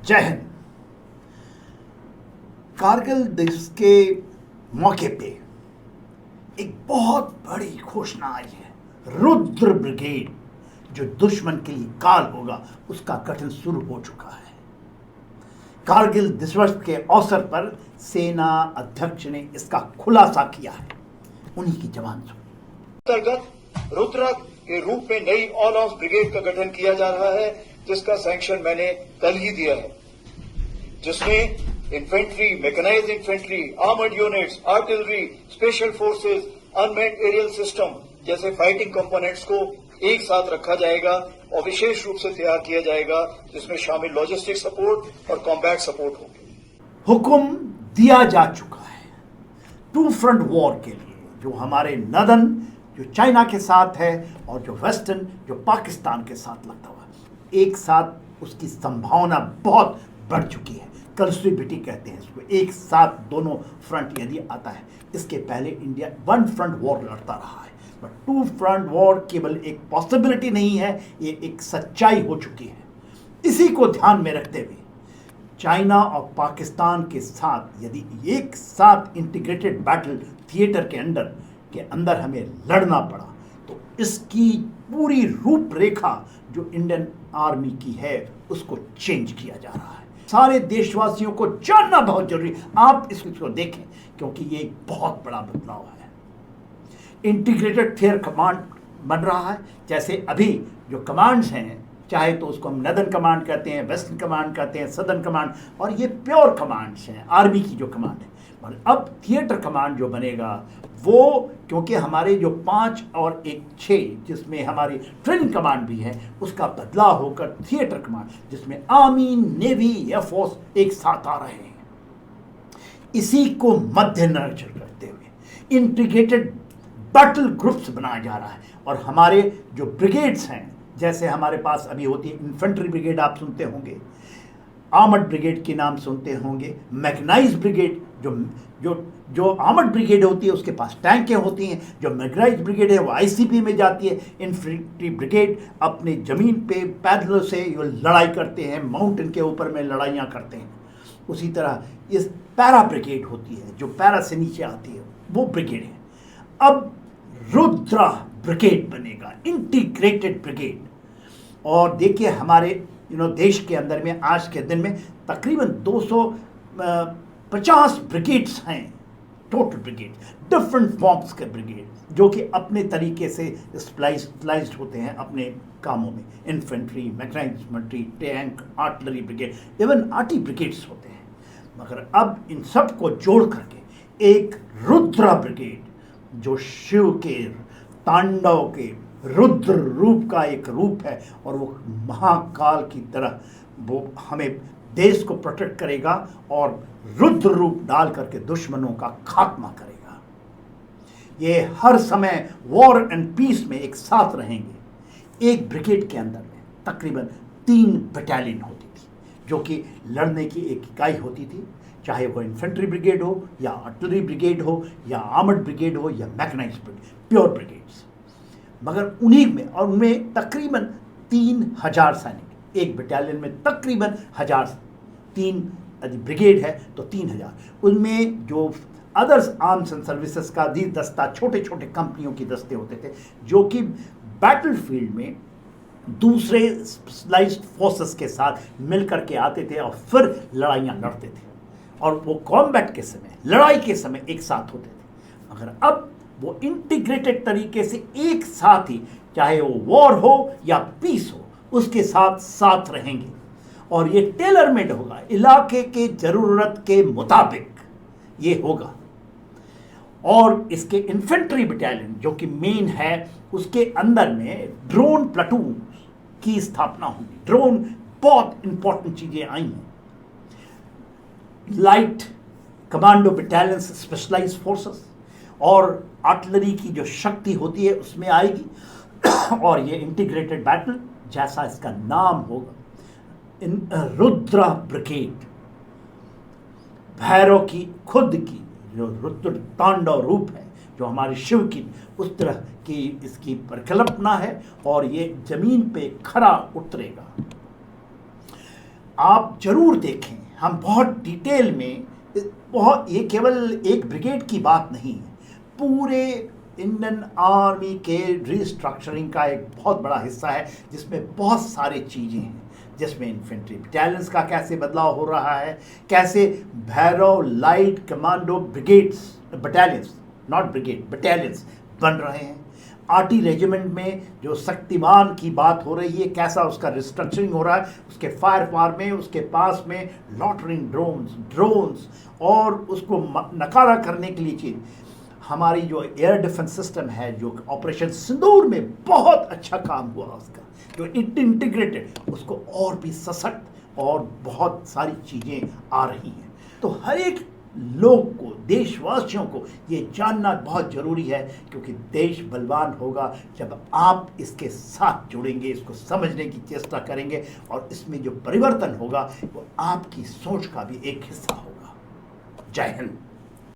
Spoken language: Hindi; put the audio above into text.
जय हिंद। कारगिल दिवस के मौके पे एक बहुत बड़ी घोषणा आई है। रुद्र ब्रिगेड, जो दुश्मन के लिए काल होगा, उसका गठन शुरू हो चुका है। कारगिल दिवस के अवसर पर सेना अध्यक्ष ने इसका खुलासा किया है। उन्हीं की जबान सुन। अंतर्गत रुद्र के रूप में नई ऑल आर्म्स ब्रिगेड का गठन किया जा रहा है, जिसका सैंक्शन मैंने कल ही दिया है, जिसमें infantry, mechanised infantry, armoured units, artillery, special forces, unmanned aerial system जैसे फाइटिंग कंपोनेंट्स को एक साथ रखा जाएगा और विशेष रूप से तैयार किया जाएगा, जिसमें शामिल लॉजिस्टिक सपोर्ट और कॉम्बैट सपोर्ट होगी। हुक्म दिया जा चुका है टू फ्रंट वॉर के लिए, जो हमारे नदन जो चाइना के साथ है और जो वेस्टर्न जो पाकिस्तान के साथ लगता हुआ, एक साथ उसकी संभावना बहुत बढ़ चुकी है। कंसिबिलिटी कहते हैं इसको। एक साथ दोनों फ्रंट यदि आता है, इसके पहले इंडिया वन फ्रंट वॉर लड़ता रहा है, बट टू फ्रंट वॉर केवल एक पॉसिबिलिटी नहीं है, ये एक सच्चाई हो चुकी है। इसी को ध्यान में रखते हुए चाइना और पाकिस्तान के साथ यदि एक साथ इंटीग्रेटेड बैटल थिएटर के अंदर हमें लड़ना पड़ा, तो इसकी पूरी रूपरेखा जो इंडियन आर्मी की है उसको चेंज किया जा रहा है। सारे देशवासियों को जानना बहुत जरूरी। आप इसको देखें, क्योंकि ये एक बहुत बड़ा बदलाव है। इंटीग्रेटेड थिएटर कमांड बन रहा है। जैसे अभी जो कमांड्स हैं, चाहे तो उसको हम नदन कमांड कहते हैं, वेस्टर्न कमांड कहते हैं, सदर्न कमांड, और ये प्योर कमांड्स हैं, आर्मी की जो कमांड है। और अब थिएटर कमांड जो बनेगा वो, क्योंकि हमारे जो 5 और 1 6 जिसमें हमारी ट्रेनिंग कमांड भी है, उसका बदलाव होकर थिएटर कमांड, जिसमें आर्मी, नेवी, एयरफोर्स एक साथ आ रहे हैं। इसी को मद्देनजर करते हुए इंटीग्रेटेड बैटल ग्रुप्स बनाया जा रहा है। और हमारे जो ब्रिगेड्स हैं, जैसे हमारे पास अभी होती है इन्फेंट्री ब्रिगेड, आप सुनते होंगे, आर्मर्ड ब्रिगेड के नाम सुनते होंगे, मैकेनाइज्ड ब्रिगेड, जो आर्मर्ड ब्रिगेड होती है उसके पास टैंकें होती हैं, जो मैकेनाइज्ड ब्रिगेड है वो आईसीपी में जाती है। इन्फेंट्री ब्रिगेड अपने ज़मीन पे पैदलों से लड़ाई करते हैं, माउंटेन के ऊपर में लड़ाइयाँ करते हैं। उसी तरह इस पैरा ब्रिगेड होती है, जो पैरा से नीचे आती है, वो ब्रिगेड है। अब रुद्रा ब्रिगेड बनेगा, इंटीग्रेटेड ब्रिगेड। और देखिए हमारे देश के अंदर में आज के दिन में तकरीबन 250 ब्रिगेड्स हैं, टोटल ब्रिगेड, डिफरेंट फॉर्म्स के ब्रिगेड, जो कि अपने तरीके से स्पेशलाइज्ड होते हैं अपने कामों में। Infantry, mechanised infantry, tank, artillery brigade, even arty brigades होते हैं। मगर अब इन सब को जोड़ करके एक रुद्रा ब्रिगेड, जो शिव के तांडव के रुद्र रूप का एक रूप है, और वो महाकाल की तरह वो हमें देश को प्रोटेक्ट करेगा और रुद्र रूप डाल करके दुश्मनों का खात्मा करेगा। ये हर समय वॉर एंड पीस में एक साथ रहेंगे। एक ब्रिगेड के अंदर में तकरीबन 3 बटालियन होती थी, जो कि लड़ने की एक इकाई होती थी, चाहे वो इन्फेंट्री ब्रिगेड हो या आर्टिलरी ब्रिगेड हो या आर्मर्ड ब्रिगेड हो या मैकेनाइज्ड ब्रिगेड, प्योर ब्रिगेड्स। मगर उन्हीं में, और उनमें तकरीबन 3000 सैनिक, एक बटालियन में तकरीबन 1000, 3 यदि ब्रिगेड है तो 3000। उनमें जो अदर्स आर्म्स एंड सर्विसेज का भी दस्ता, छोटे छोटे कंपनियों के दस्ते होते थे, जो कि बैटल फील्ड में दूसरे स्पेशलाइज्ड फोर्सेस के साथ मिल करके आते थे और फिर लड़ाइयाँ लड़ते थे, और वो कॉम्बैट के समय, लड़ाई के समय एक साथ होते थे। मगर अब वो इंटीग्रेटेड तरीके से एक साथ ही, चाहे वो वॉर हो या पीस हो, उसके साथ साथ रहेंगे। और ये टेलर मेड होगा, इलाके के ज़रूरत के मुताबिक ये होगा। और इसके इन्फेंट्री बटालियन जो कि मेन है, उसके अंदर में ड्रोन प्लाटून की स्थापना होगी। ड्रोन बहुत इंपॉर्टेंट चीज़ें आई हैं। Light commando battalions, specialised forces, और आर्टिलरी की जो शक्ति होती है उसमें आएगी। और ये इंटीग्रेटेड बैटल, जैसा इसका नाम होगा, इन रुद्रा ब्रिगेड, भैरव की खुद की जो रुद्र तांडव रूप है, जो हमारे शिव की, उस तरह की इसकी परिकल्पना है। और ये जमीन पे खरा उतरेगा। आप जरूर देखें, हम बहुत डिटेल में, बहुत, ये केवल एक ब्रिगेड की बात नहीं है, पूरे इंडियन आर्मी के रिस्ट्रक्चरिंग का एक बहुत बड़ा हिस्सा है, जिसमें बहुत सारी चीज़ें हैं, जिसमें इन्फेंट्री बटालियंस का कैसे बदलाव हो रहा है, कैसे Bhairav light commando brigades, battalions, not brigade, battalions बन रहे हैं। आर्टी रेजिमेंट में जो शक्तिमान की बात हो रही है, कैसा उसका रिस्ट्रक्चरिंग हो रहा है, उसके फायर पावर में, उसके पास में लॉटरिंग ड्रोन्स और उसको नकारा करने के लिए चीज़। हमारी जो एयर डिफेंस सिस्टम है, जो ऑपरेशन सिंदूर में बहुत अच्छा काम हुआ उसका, जो इंटीग्रेटेड, उसको और भी सशक्त और बहुत सारी चीज़ें आ रही हैं। तो हर एक लोग को, देशवासियों को ये जानना बहुत ज़रूरी है, क्योंकि देश बलवान होगा जब आप इसके साथ जुड़ेंगे, इसको समझने की चेष्टा करेंगे, और इसमें जो परिवर्तन होगा वो आपकी सोच का भी एक हिस्सा होगा। जय हिंद।